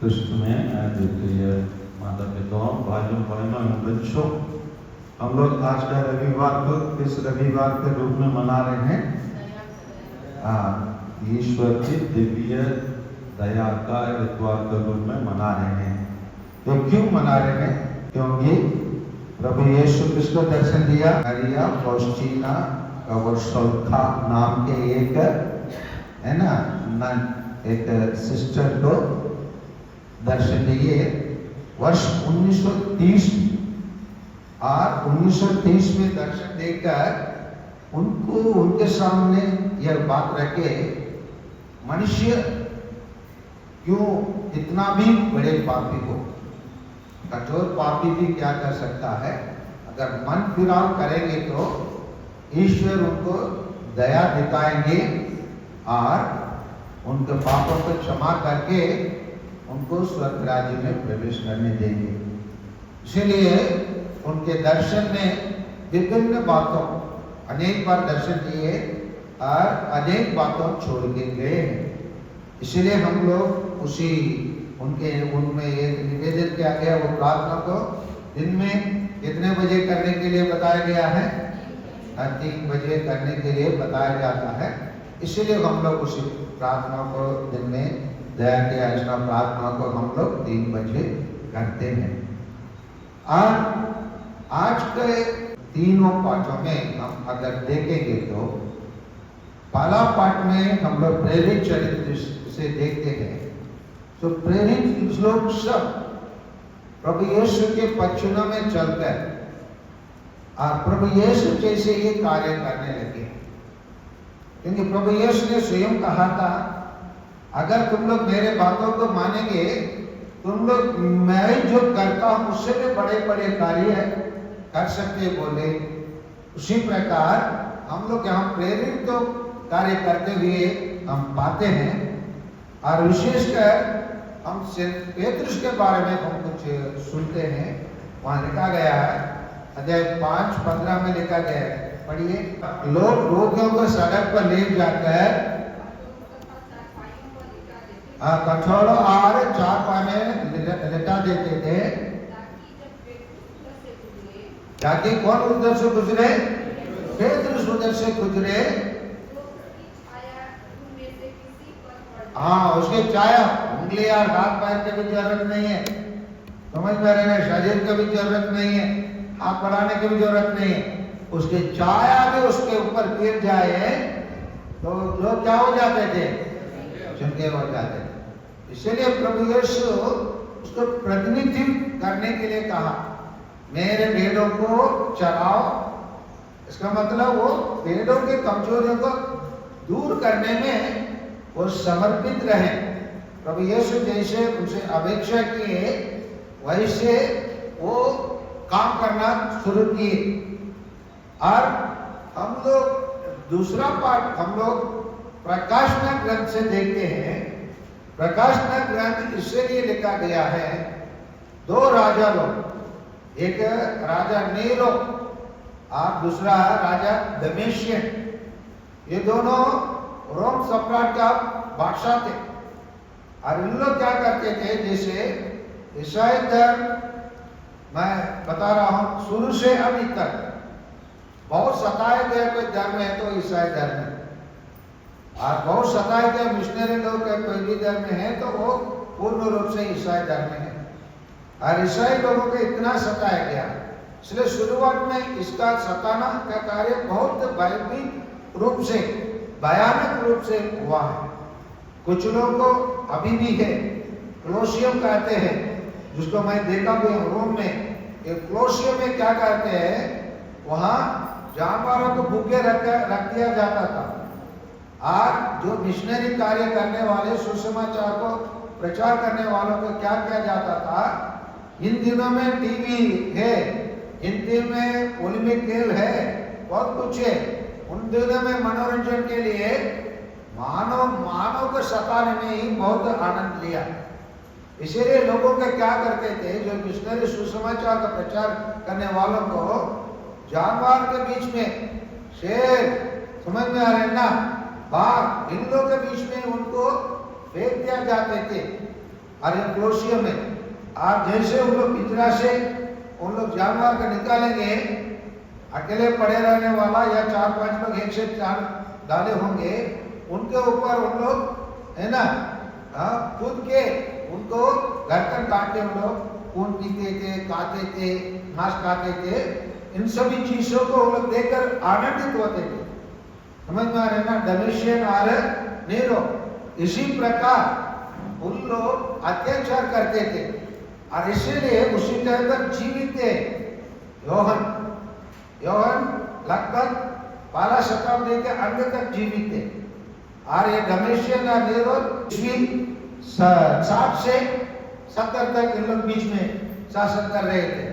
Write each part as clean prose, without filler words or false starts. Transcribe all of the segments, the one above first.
कृष्ण में द्वितीय माता पिताओं भाइयों बहनों एवं बच्चों, हम लोग आज का रविवार को किस रविवार के रूप में मना रहे हैं? ईश्वर की दिव्य दया का इतवार के रूप में मना रहे हैं। तो क्यों मना रहे हैं? क्योंकि प्रभु यीशु कृष्ण को दर्शन दिया मरिया फौस्टीना कवरसोल्खा नाम के एक है ना एक सिस्टर को दर्शन दिए वर्ष 1930 और 1930 में दर्शन देकर उनको उनके सामने यह बात रखे, मनुष्य क्यों इतना भी बड़े पापी को, कठोर पापी भी क्या कर सकता है? अगर मन फिराव करेंगे तो ईश्वर उनको दया दिखाएंगे और उनके पापों को क्षमा करके उनको स्वर्ग राज्य में प्रवेश करने देंगे। इसलिए उनके दर्शन में विभिन्न बातों, अनेक बार दर्शन दिए और अनेक बातों छोड़ के गए। इसलिए हम लोग उसी उनमें एक निवेदन किया गया, वो प्रार्थना को दिन में कितने बजे करने के लिए बताया गया है? 3 बजे करने के लिए बताया जाता है। इसलिए हम लोग उसी प्रार्थना को दिन में दया की याचना प्रार्थना को हम लोग 3 बजे करते हैं। और आज के तीनों पाठों में हम अगर देखेंगे तो पहला पाठ में हम लोग प्रेरित चरित्र से देखते हैं। तो प्रेरित लोग सब प्रभु यीशु के पक्षों में चलकर और प्रभु यीशु जैसे ये कार्य करने लगे, क्योंकि प्रभु यीशु ने स्वयं कहा था, अगर तुम लोग मेरे बातों को मानेंगे, तुम लोग मैं जो करता हूं उससे भी बड़े बड़े कार्य कर सकते बोले। उसी प्रकार हम लोग यहाँ प्रेरित तो कार्य करते हुए हम पाते हैं। और विशेषकर हम पेतरुस के बारे में हम कुछ सुनते हैं। वहां लिखा गया है, अध्याय 5:15 में लिखा गया है, पढ़िए। लोग रोगियों को सड़क पर ले जाकर कठोरों और चारपाई में लिटा देते थे, ताकि कौन उधर से गुजरे? पेतरुस उधर से गुजरे। हाँ, उसके छाया उंगली और हाथ पैर की भी जरूरत नहीं है, समझ में रहे हैं? शरीर की भी जरूरत नहीं है, हाथ बढ़ाने की भी जरूरत नहीं है। उसके छाया भी उसके ऊपर गिर जाए तो लोग क्या हो जाते थे? चंगे हो जाते थे। इसलिए प्रभु यीशु उसको प्रतिनिधित्व करने के लिए कहा, मेरे भेड़ों को चराओ। इसका मतलब वो भेड़ों के कमजोरियों को दूर करने में वो समर्पित रहे। प्रभु यीशु जैसे उनसे अपेक्षा किए वैसे वो काम करना शुरू किए। और हम लोग दूसरा पाठ हम लोग प्रकाशना ग्रंथ से देखते हैं। प्रकाशना ग्रंथ इसलिए लिखा गया है, 2 राजा लोग, एक राजा नीरो और दूसरा राजा दमेशियन, ये दोनों रोम सम्राट का बादशाह थे। और इन लोग क्या करते थे, जैसे ईसाई धर्म, मैं बता रहा हूं शुरू से अभी तक बहुत सताए गए कोई धर्म है तो ईसाई धर्म है, और बहुत सताए गए मिशनरी लोग कोई भी धर्म है तो वो पूर्ण रूप से ईसाई धर्म है। और ईसाई लोगों को इतना सताया गया, इसलिए शुरुआत में इसका सताना का कार्य बहुत भयभीत रूप से, भयानक रूप से हुआ है। कुछ लोगों को अभी भी है, क्लोसियम कहते हैं, जिसको मैं देखा भी हूँ रोम में। क्लोसियम में क्या करते हैं, वहां जानवरों को भूखे रख दिया जाता था। और जो मिशनरी कार्य करने वाले, सुसमाचार को प्रचार करने वालों को क्या किया जाता था, इन दिनों में टीवी है, इन दिनों में ओलंपिक खेल है, बहुत कुछ है। उन दिनों में मनोरंजन के लिए मानव को सताने में ही बहुत आनंद लिया। इसीलिए लोगों के क्या करते थे, जो मिशनरी सुसमाचार का प्रचार करने वालों को जानवर के बीच में, शेर, समझ में आ रहे ना, बाघ, इन लोगों के बीच में उनको फेंक दिया जाते थे। और ये क्लोसियम में आप जैसे उन लोग पिंजरा से उन लोग जानवर को निकालेंगे, अकेले पड़े रहने वाला या 4-5 लोग एक से 4 डाले होंगे, उनके ऊपर उन लोग है ना कूद के उनको गर्दन काटे, उन लोग खून पीते थे, खाते थे, मांस खाते थे। इन सभी चीजों को वो लोग देखकर आनंदित होते थे। समझ में आ रहे ना, डोमिशियन और नीरो इसी प्रकार उन लोग अत्याचार करते थे और इसीलिए उसी टाइम पर जीवित थे। योहन लगभग 12 शताब्दी के अंत तक जीवित थे और ये डोमिशियन और नीरो 60 से 70 तक इन लोग बीच में शासन कर रहे थे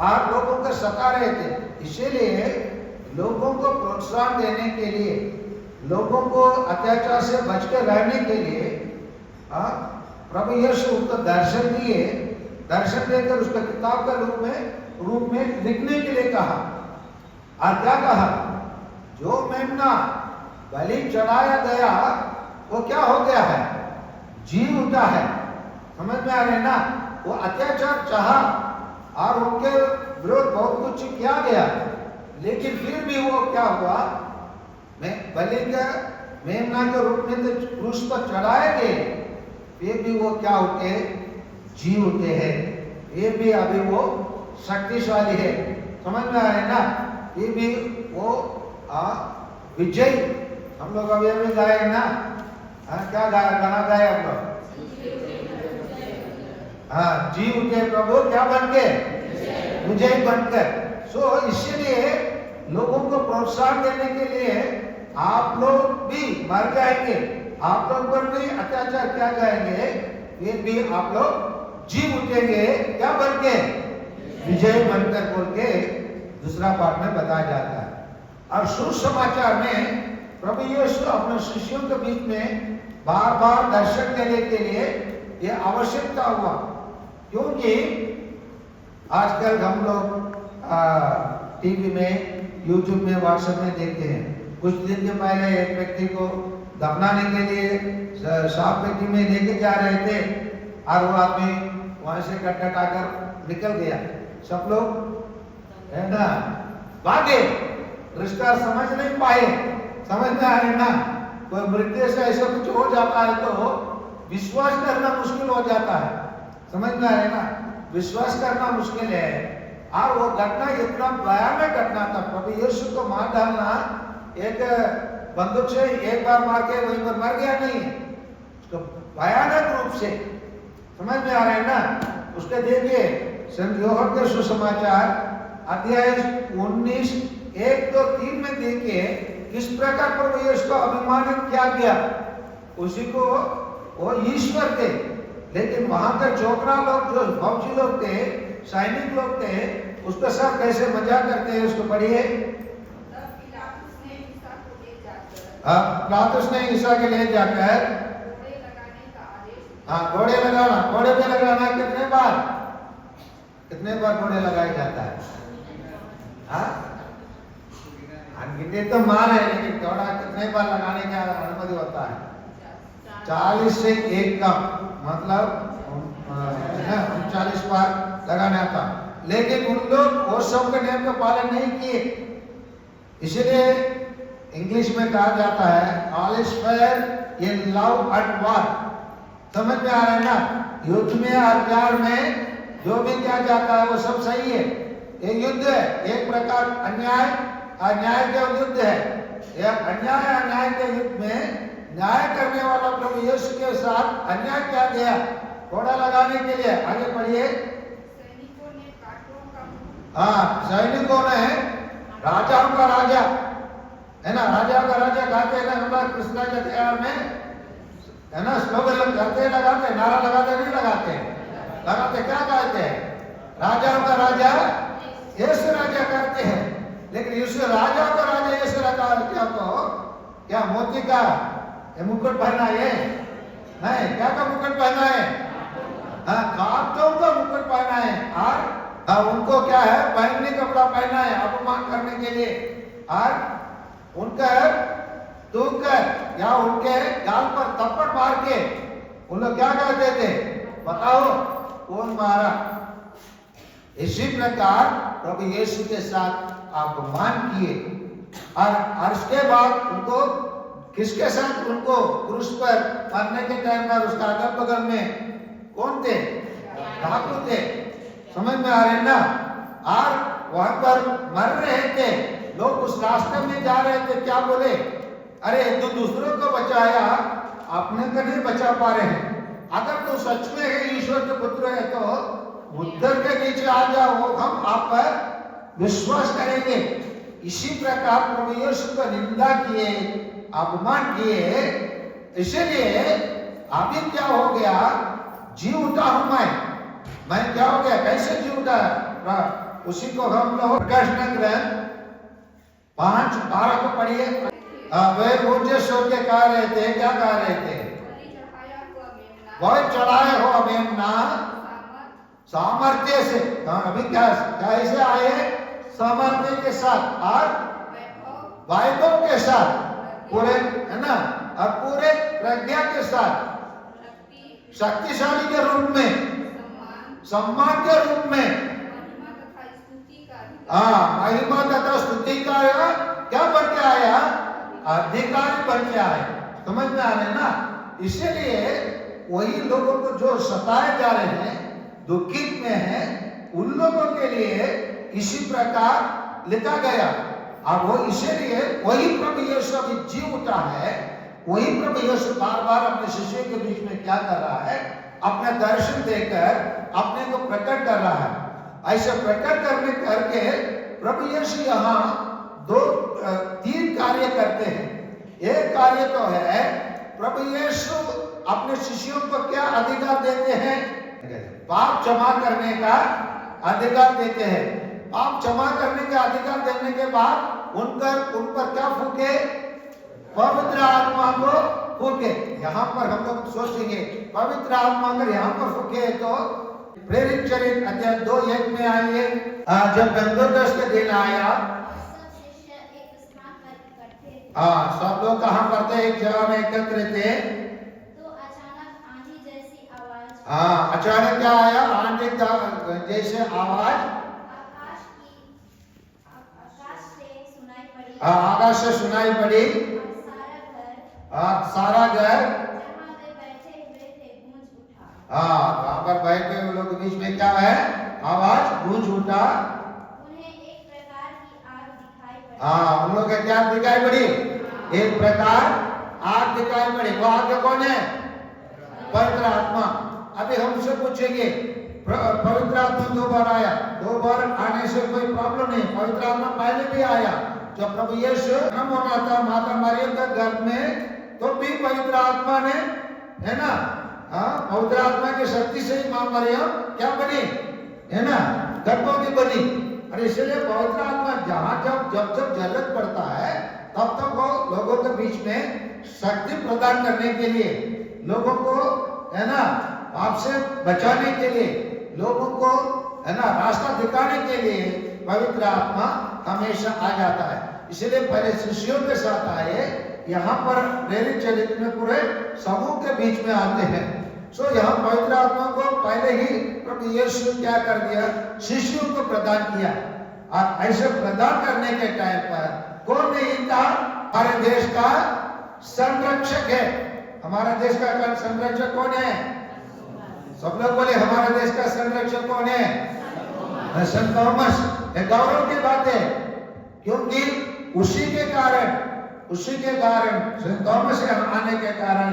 और लोगों को सता रहे थे। इसीलिए लोगों को प्रोत्साहन देने के लिए, लोगों को अत्याचार से बचकर रहने के लिए प्रभु यीशु उनको दर्शन दिए। दर्शन देकर उसका किताब का रूप में लिखने के लिए कहा और क्या कहा, जो मेमना बलि चढ़ाया गया वो क्या हो गया है, जी उठा है। समझ में आ रहे ना, वो अत्याचार चाहा और उनके विरोध बहुत कुछ किया गया, लेकिन फिर भी वो क्या हुआ, बलि का मेमना के रूप में तो क्रूस पर चढ़ाए गए, फिर भी वो क्या उठे, जी उठे हैं। ये भी अभी वो शक्तिशाली है। समझ में आ रहे ना, ये भी वो विजय। हम लोग अभी गाए ना, क्या गाना गाए हम लोग, जी उठे प्रभु क्या बन के, विजय बनकर। सो इसलिए लोगों को प्रोत्साहन देने के लिए आप लोग भी मर जाएंगे, आप लोग पर भी अत्याचार किया जाएंगे, फिर भी आप लोग जी उठेंगे क्या बन के, विजय बनकर बोल के दूसरा पाठ में बताया जाता है। और सुसमाचार में प्रभु यीशु अपने शिष्यों के बीच में बार बार दर्शन देने के लिए ये आवश्यकता हुआ, क्योंकि आजकल हम लोग टीवी में, यूट्यूब में, व्हाट्सएप में देखते हैं। कुछ दिन के पहले एक व्यक्ति को दफनाने के लिए सांप पेटी में लेके जा रहे थे और वो आदमी वहां से कटकटाकर निकल गया। सब लोग है ना भागे, रिश्ता समझ नहीं पाए। समझ में आ रहे ना, कोई मृत्यु से ऐसा कुछ हो जाता है तो विश्वास करना मुश्किल हो जाता है। समझ में आ रहे ना, विश्वास करना मुश्किल है। और वो घटना इतना भयानक घटना था। प्रभु यीशु को मार डालना, एक बंदूक से एक बार मार के वहीं पर मर गया नहीं, तो भयानक रूप से। समझ में आ रहे हैं ना। उसके देखिए संत यूहन्ना के सुसमाचार अध्याय 19:1-3 में देखिए किस प्रकार प्रभु यीशु को अभिमानित किया गया। उसी को वो ईश्वर थे, लेकिन वहां के चौकरा लोग, जो फौजी लोग थे, सैनिक लोग थे, उसका साथ कैसे मजाक करते हैं उसको पढ़िए। पिलातुस ने ईसा के लिए जाकर घोड़े लगाना, घोड़े पे लगाना कितने बार घोड़े लगाया जाता है? अनगिनती तो मार है, लेकिन घोड़ा कितने बार लगाने का अनुमति होता है? 40 से 1 कम, मतलब 39 बार लगाना था। लेकिन उन लोग वो सब के नियम का पालन नहीं किए, इसलिए इंग्लिश में कहा जाता है all is fair in love and war. समझ में आ रहा है ना, युद्ध में और प्यार में जो भी किया जाता है वो सब सही है। ये युद्ध है, एक प्रकार अन्याय अन्याय का युद्ध है। यह अन्याय अन्याय के युद्ध में न्याय करने वाला प्रभु यीशु के साथ अन्याय किया गया घोड़ा लगाने के लिए। आगे पढ़िए। सैनिकों ने राजाओं का राजा, है ना, राजाओं का राजा कहते हैं ना, हमारा कृष्णा के त्योहार में, है ना, स्लोगन करते लगाते, नारा लगाते नहीं लगाते, लगाते क्या कहते हैं? राजाओं का राजा यीशु राजा करते हैं। लेकिन यीशु राजाओं का राजा यीशु राजा क्या तो क्या मोती का मुकुट पहना है? नहीं, क्या का मुकुट पहना है? कांटों का मुकुट पहना है। और उनको क्या है, पहनने कपड़ा पहना है अपमान करने के लिए। और उनका तूकर या उनके गाल पर थप्पड़ मार के उन लोग क्या कहते थे? बताओ कौन मारा। इसी प्रकार प्रभु यीशु के साथ अपमान किए और उसके बाद उनको किसके साथ उनको क्रूस पर मरने के टाइम पर उसका अगल बगल में कौन थे? डाकू थे। समझ में आ रहे ना। और वहां पर मर रहे थे लोग, उस रास्ते में जा रहे थे, क्या बोले? अरे तो दूसरों को बचाया, अपने को नहीं बचा पा रहे हैं। अगर तू सच में है ईश्वर के पुत्र है तो उद्धर के नीचे आ जाओ, हम आप पर विश्वास करेंगे। इसी प्रकार प्रभु यीशु का निंदा किए, अपमान किए। इसीलिए अभी क्या हो गया? जी उठा हूं मैं क्या हो गया? कैसे जी उठा? उसी को हम लोग प्रकाश ग्रंथ 5:12 को पढ़िए। वे ऊंचे स्वर के कह रहे थे, क्या कह रहे थे? वह चढ़ाए हो मेमना सामर्थ्य से। अभी क्या कैसे आए? सामर्थ्य के साथ और वैभव के साथ, पूरे है ना, और पूरे प्रज्ञा के साथ, शक्तिशाली के रूप में, सम्मान के रूप में, महिमा तथा स्तुति का क्या बन के आया? अधिकारी बन के आए। समझ में आ रहे ना। इसीलिए वही लोगों को जो सताए जा रहे हैं, दुखित में हैं, उन लोगों के लिए इसी प्रकार लिखा गया। और वो इसीलिए वही प्रभु यीशु अभी जी उठा है। वही प्रभु यीशु बार बार अपने शिष्यों के बीच में क्या कर रहा है? अपना दर्शन देकर अपने को प्रकट कर रहा है। ऐसे प्रकट करने करके प्रभु यीशु यहाँ 3 कार्य करते हैं। एक कार्य तो है प्रभु यीशु अपने शिष्यों को क्या अधिकार देते हैं? पाप क्षमा करने का अधिकार देते हैं। पाप क्षमा करने का अधिकार देने के बाद उन पर क्या फूके? पवित्र आत्मा को फूके। यहाँ पर हम लोग सोचेंगे पवित्र आत्मा अगर यहाँ पर फूके तो प्रेरित चरित्र अध्याय 2:1 में आइए। जब पेंतेकोस्त का दिन आया, सब लोग कहाँ पर थे? एक जगह में एकत्र थे। तो अचानक आंधी जैसी आवाज, अचानक क्या आया? आंधी जैसे आवाज आकाश से सुनाई पड़ी। सारा घर जहाँ वे बैठे हुए थे गूंज उठा। वहां पर बैठे हुए लोग के बीच में क्या है? आवाज गूंज उठा। उन्हें एक प्रकार की आग दिखाई पड़ी। उन लोग को क्या दिखाई पड़ी? एक प्रकार आग दिखाई पड़ी। वो आग कौन है? पवित्र आत्मा। अभी हमसे पूछेंगे पवित्र आत्मा 2 बार आया, 2 बार आने से कोई प्रॉब्लम नहीं। पवित्र आत्मा पहले भी आया जब प्रभु यीशु जन्म होना था माता मरियम के गर्भ में, तो भी पवित्र आत्मा ने, है ना, पवित्र आत्मा की शक्ति से ही मां मरियम क्या बनी? है ना, गर्भवती बनी। और इसलिए पवित्र आत्मा जहां जब जरूरत पड़ता है तब तक वो लोगों के बीच में शक्ति प्रदान करने के लिए, लोगों को है ना आपसे बचाने के लिए, लोगों को है ना रास्ता दिखाने के लिए पवित्र आत्मा हमेशा आ जाता है। इसलिए पहले शिष्यों के साथ आए, यहाँ पर प्रेरित चरित्र में पूरे समूह के बीच में आते हैं। सो यहाँ पवित्र आत्मा को पहले ही प्रभु यीशु क्या कर दिया? शिष्यों को प्रदान किया। और ऐसे प्रदान करने के टाइम पर कौन नहीं था? हमारे देश का संरक्षक है। हमारा देश का संरक्षक कौन है? सब लोग बोले हमारे देश का संरक्षक कौन है? संत थॉमस। गौरव की बात है, क्योंकि उसी के कारण संत थॉमस के आने के कारण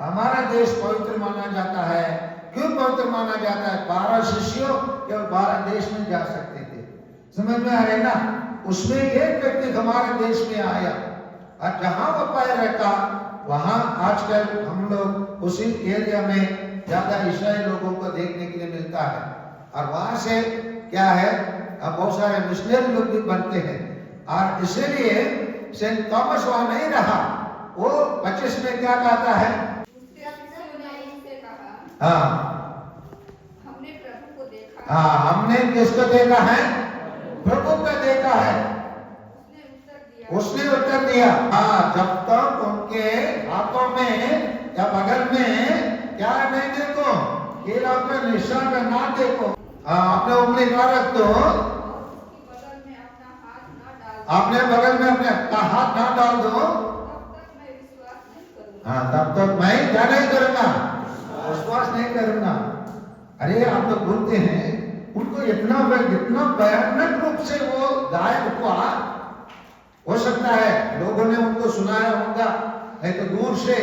हमारा देश पवित्र माना जाता है। क्यों पवित्र माना जाता है? 12 शिष्यों केवल 12 देश में जा सकते थे। समझ में आ रहे ना। उसमें एक व्यक्ति हमारे देश में आया और जहां वो पैर रखा वहां आजकल हम लोग उसी एरिया में ज्यादा ईसाई लोगों को देखने के लिए मिलता है। और वहां से क्या है, अब बहुत सारे मिशनरी लोग भी बनते हैं। और इसीलिए सेंट थॉमस वहां नहीं रहा। वो 25 में क्या कहता है? हमने प्रभु को देखा। हमने किसको देखा है? प्रभु को देखा है। उसने उत्तर दिया जब तक उनके हाथों में या बगल में क्या नहीं देखो? केला का निशान में ना देखो, अपने उंगली ना रख दो, अपने बगल में अपने हाथ ना डाल दो, हाँ तब तक मैं क्या नहीं करूंगा, विश्वास नहीं करूंगा। अरे आप लोग बोलते हैं उनको इतना भयानक रूप से वो गायब हुआ, हो सकता है लोगों ने उनको सुनाया होगा, नहीं तो दूर से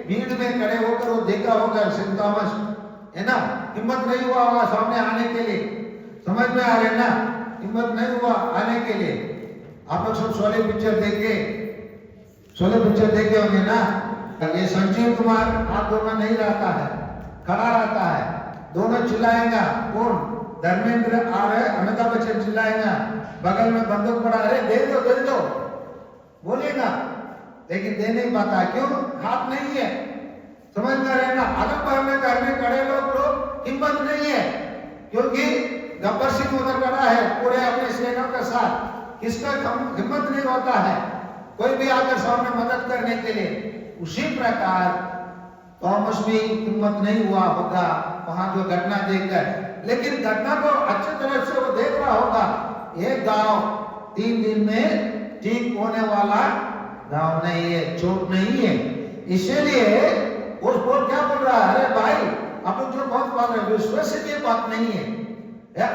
भीड़ में खड़े होकर वो देखा होगा सेंट थॉमस, है ना, हिम्मत नहीं हुआ होगा सामने आने के लिए, समझ में आ रहे ना, हिम्मत नहीं हुआ आने के लिए। आप लोग सब शोले पिक्चर देखे होंगे ना, ये संजीव कुमार हाथ धोना नहीं रहता है, खड़ा रहता है, दोनों चिल्लाएंगा, कौन, धर्मेंद्र और अमिताभ बच्चन चिल्लाएंगा, बगल में बंदूक पड़ा, अरे दे दो बोलेगा, लेकिन दे नहीं पाता, क्यों, हाथ नहीं है, समझ में रहे ना। अगर में घर में खड़े लोग हिम्मत नहीं है, क्योंकि गब्बर सिंह उधर खड़ा है पूरे अपने सेना के साथ, किसका हिम्मत नहीं होता है कोई भी आकर सामने मदद करने के लिए। उसी प्रकार थॉमस भी हिम्मत नहीं हुआ होगा वहां जो घटना देखकर, लेकिन घटना को अच्छी तरह से वो देख रहा होगा, ये गांव 3 दिन में ठीक होने वाला गांव नहीं है, चोट नहीं है, इसीलिए वो क्या बोल रहा है, अरे भाई आप लोग जो बात बोल रहे हैं विश्वसनीय बात नहीं है,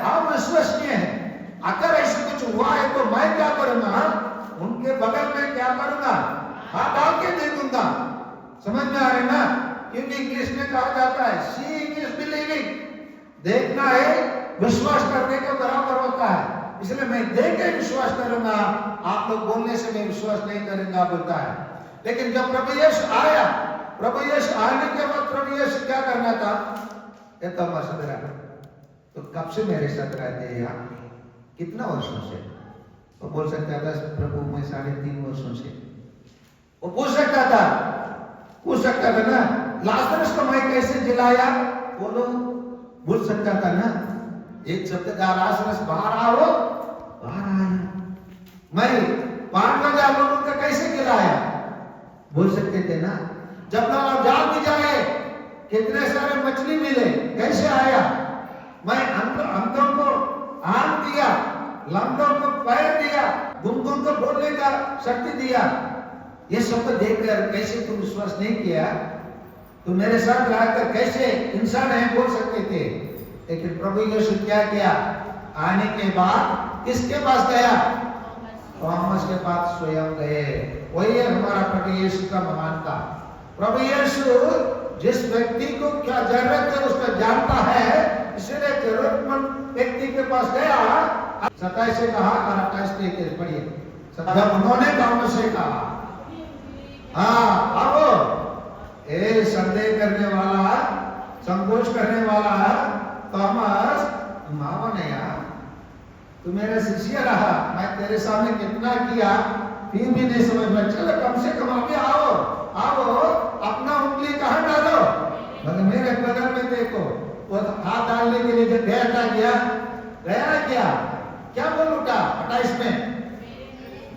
आप विश्वसनीय है, अगर ऐसा कुछ हुआ है तो मैं क्या करूंगा, उनके बगल में क्या करूंगा, हाथ डाल के दे दूंगा, समझ में आ रहे ना, क्योंकि इंग्लिश में कहा जाता है सीइंग इज बिलीविंग, देखना है विश्वास करने के बराबर होता है, इसलिए मैं देख के विश्वास करूंगा, आप लोग बोलने से मैं विश्वास नहीं करूंगा बोलता है। लेकिन जब प्रभु यीशु आया, प्रभु यीशु आने के बाद प्रभु यीशु क्या करना था, ये तो मसला, तो कब से मेरे साथ रहते हैं यहाँ, कितना वर्षों से, वो बोल सकता था प्रभु मैं 3.5 वर्षों से, वो पूछ सकता था ना, लाजरस को मैं कैसे जिलाया, वो लोग बोल सकता था ना, एक शब्द का लाजरस बाहर आओ, बाहर आया, मैं 5,000 लोगों को कैसे खिलाया, बोल सकते थे ना। जब लोग जाल भी जाए, कितने सारे मछली मिले, कैसे आया, मैं अंधों को आंख दिया, लंगड़ों को पैर दिया, गुंगों को बोलने का शक्ति दिया, ये सब तो देखकर कैसे तुम विश्वास नहीं किया, तुम मेरे साथ रहकर कैसे इंसान है बोल सकते थे। लेकिन प्रभु यीशु क्या किया, आने के बाद किसके पास गया, थॉमस के पास स्वयं गए, वही है हमारा प्रभु यीशु का महानता। प्रभु यीशु जिस व्यक्ति को क्या जरूरत है उसका जानता है, इसलिए जरूरतमंद व्यक्ति के पास गया, 27 से कहा और 28 के पढ़िए, जब उन्होंने थॉमस से कहा, हाँ अब ए संदेह करने वाला, संकोच करने वाला थॉमस, मामा ने यार तू मेरा शिष्य रहा, मैं तेरे सामने कितना किया फिर भी नहीं समझ में, चलो कम से कम अभी आओ अपना उंगली कहाँ डालो, मतलब मेरे बगल में देखो, वो हाथ डालने के लिए जब गया क्या बोल उठा 28 में,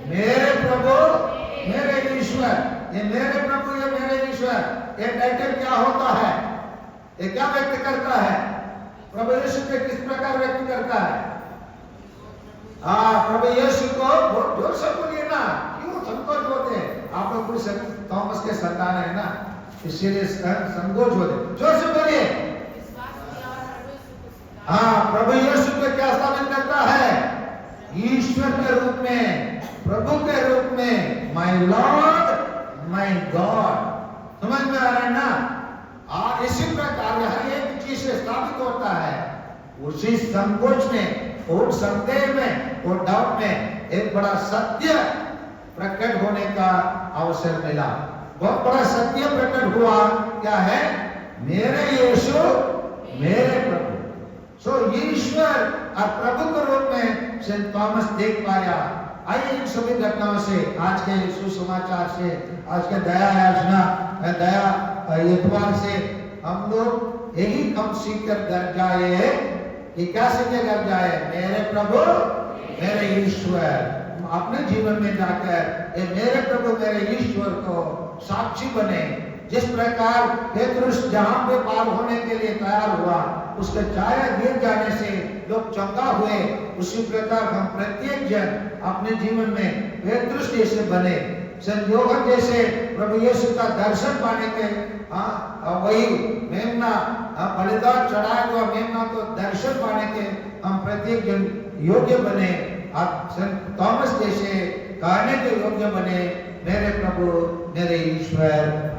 मेरे प्रभु मेरे ईश्वर, ये मेरे प्रभु ये मेरे ईश्वर, ये टाइटल क्या होता है, ये क्या व्यक्त करता है, प्रभु यीशु को किस प्रकार व्यक्त करता है, प्रभु यीशु को बहुत जोर से बोलिए ना, क्यों संकोच होते हैं आप लोग, थॉमस के संतान है ना, इसीलिए संकोच होते, जोर से बोलिए, प्रभु यीशु को क्या स्थापित करता है, ईश्वर के रूप में, प्रभु के रूप में, माय लॉर्ड माय गॉड, समझ में आ रहा है ना। और इसी प्रकार यहाँ एक चीज से स्थापित होता है, उसी संकोच में, और संदेह में, और डाउट में एक बड़ा सत्य प्रकट होने का अवसर मिला, बहुत बड़ा सत्य प्रकट हुआ, क्या है, मेरे यीशु मेरे प्रभु, सो ईश्वर और प्रभु के रूप में सेंट थॉमस देख पाया। आइए इन सभी घटनाओं से, आज के सुसमाचार से, आज के दया इतवार से हम लोग यही हम सीख कर घर जाए कि क्या सीखे घर जाए, मेरे प्रभु मेरे ईश्वर, अपने जीवन में जाकर ये मेरे प्रभु मेरे ईश्वर को साक्षी बने, जिस प्रकार पेतरुस जहां पे पार होने के लिए तैयार हुआ, उसके छाया गिर जाने से लोग चौंका हुए, उसी प्रकार हम प्रत्येक जन अपने जीवन में पेतरुस जैसे बने, संयोगन जैसे प्रभु यीशु का दर्शन पाने के वही मेमना बलिदान चढ़ाया हुआ मेमना को दर्शन पाने के हम प्रत्येक जन योग्य बने, आप थॉमस जैसे कहने के योग्य बने, मेरे प्रभु मेरे ईश्वर